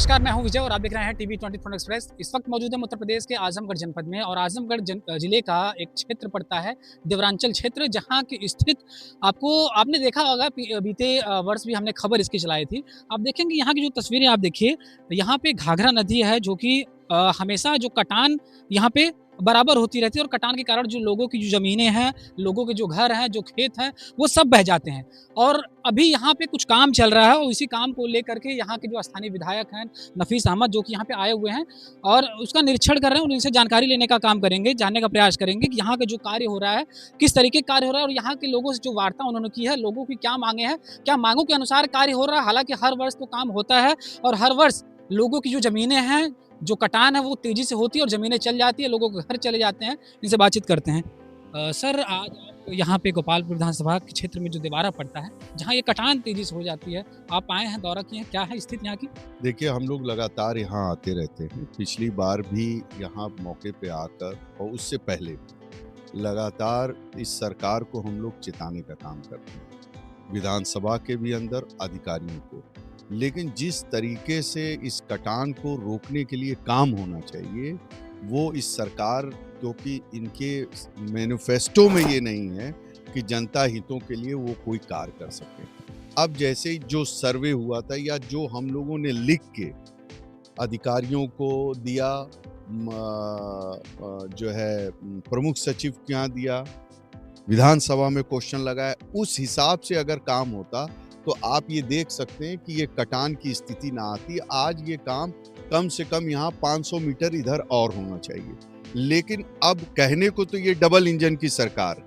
नमस्कार, मैं हूं विजय और आप देख रहे हैं टीवी 24 एक्सप्रेस। इस वक्त मौजूद है उत्तर प्रदेश के आजमगढ़ जनपद में और आजमगढ़ जिले का एक क्षेत्र पड़ता है देवरांचल क्षेत्र, जहां की स्थित आपने देखा होगा। बीते वर्ष भी हमने खबर इसकी चलाई थी। आप देखेंगे यहाँ की जो तस्वीरें आप देखिए, यहाँ पे घाघरा नदी है जो कि हमेशा जो कटान यहाँ पे बराबर होती रहती है और कटान के कारण जो लोगों की जो ज़मीनें हैं, लोगों के जो घर हैं, जो खेत हैं, वो सब बह जाते हैं। और अभी यहाँ पे कुछ काम चल रहा है और इसी काम को लेकर के यहाँ के जो स्थानीय विधायक हैं नफीस अहमद, जो कि यहाँ पे आए हुए हैं और उसका निरीक्षण कर रहे हैं और इनसे जानकारी लेने का काम करेंगे, जानने का प्रयास करेंगे कि यहाँ का जो कार्य हो रहा है किस तरीके कार्य हो रहा है और यहाँ के लोगों से जो वार्ता उन्होंने की है, लोगों की क्या मांगे हैं, क्या मांगों के अनुसार कार्य हो रहा है। हालांकि हर वर्ष तो काम होता है और हर वर्ष लोगों की जो ज़मीनें हैं, जो कटान है, वो तेजी से होती है और ज़मीनें चल जाती है, लोगों के घर चले जाते हैं। इनसे बातचीत करते हैं। सर, आज आप यहाँ पे गोपालपुर विधानसभा के क्षेत्र में जो दीवारा पड़ता है, जहाँ ये कटान तेजी से हो जाती है, आप आए हैं, दौरा किए हैं, क्या है स्थिति यहाँ की? देखिए, हम लोग लगातार यहाँ आते रहते हैं। पिछली बार भी यहाँ मौके पे आकर और उससे पहले भी लगातार इस सरकार को हम लोग चिताने का काम करते हैं, विधानसभा के भी अंदर अधिकारियों को। लेकिन जिस तरीके से इस कटान को रोकने के लिए काम होना चाहिए, वो इस सरकार, क्योंकि इनके मैनिफेस्टो में ये नहीं है कि जनता हितों के लिए वो कोई कार्य कर सके। अब जैसे जो सर्वे हुआ था या जो हम लोगों ने लिख के अधिकारियों को दिया, जो है प्रमुख सचिव के यहाँ दिया, विधानसभा में क्वेश्चन लगाया, उस हिसाब से अगर काम होता तो आप ये देख सकते हैं कि ये कटान की स्थिति ना आती। आज ये काम कम से कम यहाँ 500 मीटर इधर और होना चाहिए। लेकिन अब कहने को तो ये डबल इंजन की सरकार,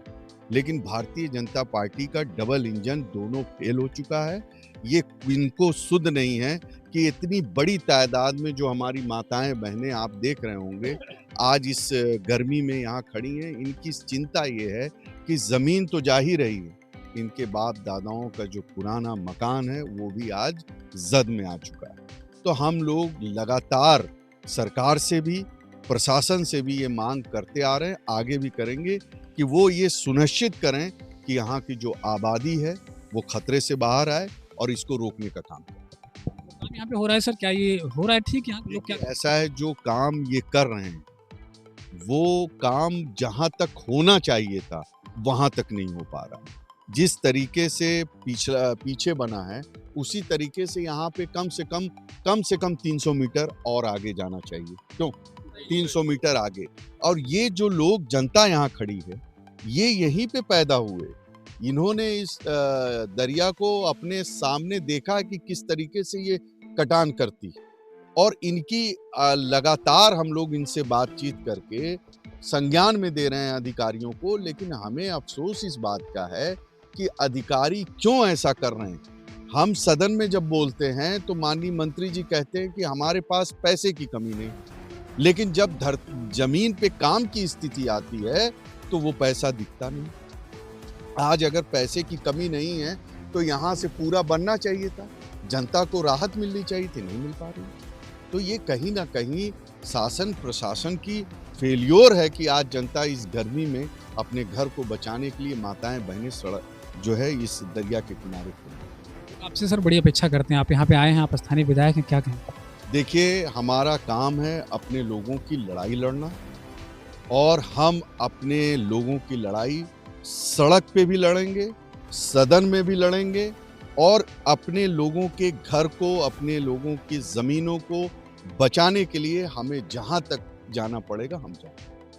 लेकिन भारतीय जनता पार्टी का डबल इंजन दोनों फेल हो चुका है। ये इनको सुध नहीं है कि इतनी बड़ी तादाद में जो हमारी माताएं बहनें, आप देख रहे होंगे, आज इस गर्मी में यहाँ खड़ी हैं। इनकी चिंता ये है कि जमीन तो जा ही रही है, इनके बाप दादाओं का जो पुराना मकान है वो भी आज जद में आ चुका है। तो हम लोग लगातार सरकार से भी, प्रशासन से भी ये मांग करते आ रहे हैं, आगे भी करेंगे कि वो ये सुनिश्चित करें कि यहाँ की जो आबादी है वो खतरे से बाहर आए और इसको रोकने का काम करें। यहाँ पे हो रहा है सर, क्या ये हो रहा है ठीक? यहाँ लोग क्या ऐसा है, जो काम ये कर रहे हैं वो काम जहाँ तक होना चाहिए था वहाँ तक नहीं हो पा रहा। जिस तरीके से पीछे बना है उसी तरीके से यहाँ पे कम से कम 300 मीटर और आगे जाना चाहिए। क्यों 300 मीटर आगे? और ये जो लोग, जनता यहाँ खड़ी है, ये यहीं पे पैदा हुए। इन्होंने इस दरिया को अपने सामने देखा कि किस तरीके से ये कटान करती है और इनकी लगातार हम लोग इनसे बातचीत करके संज्ञान में दे रहे हैं अधिकारियों को। लेकिन हमें अफसोस इस बात का है कि अधिकारी क्यों ऐसा कर रहे हैं। हम सदन में जब बोलते हैं तो माननीय मंत्री जी कहते हैं कि हमारे पास पैसे की कमी नहीं, लेकिन जब जमीन पे काम की स्थिति आती है तो वो पैसा दिखता नहीं। आज अगर पैसे की कमी नहीं है तो यहाँ से पूरा बनना चाहिए था, जनता को राहत मिलनी चाहिए थी, नहीं मिल पा रही। तो ये कहीं ना कहीं शासन प्रशासन की फेलियोर है कि आज जनता इस गर्मी में अपने घर को बचाने के लिए माताएं बहनें सड़क जो है इस दरिया के किनारे पर। आपसे सर बड़ी अपेक्षा करते हैं, आप यहाँ पे आए हैं, आप स्थानीय विधायक हैं, क्या कहें? देखिए, हमारा काम है अपने लोगों की लड़ाई लड़ना और हम अपने लोगों की लड़ाई सड़क पे भी लड़ेंगे, सदन में भी लड़ेंगे और अपने लोगों के घर को, अपने लोगों की ज़मीनों को बचाने के लिए हमें जहाँ तक जाना पड़ेगा हम जाएंगे।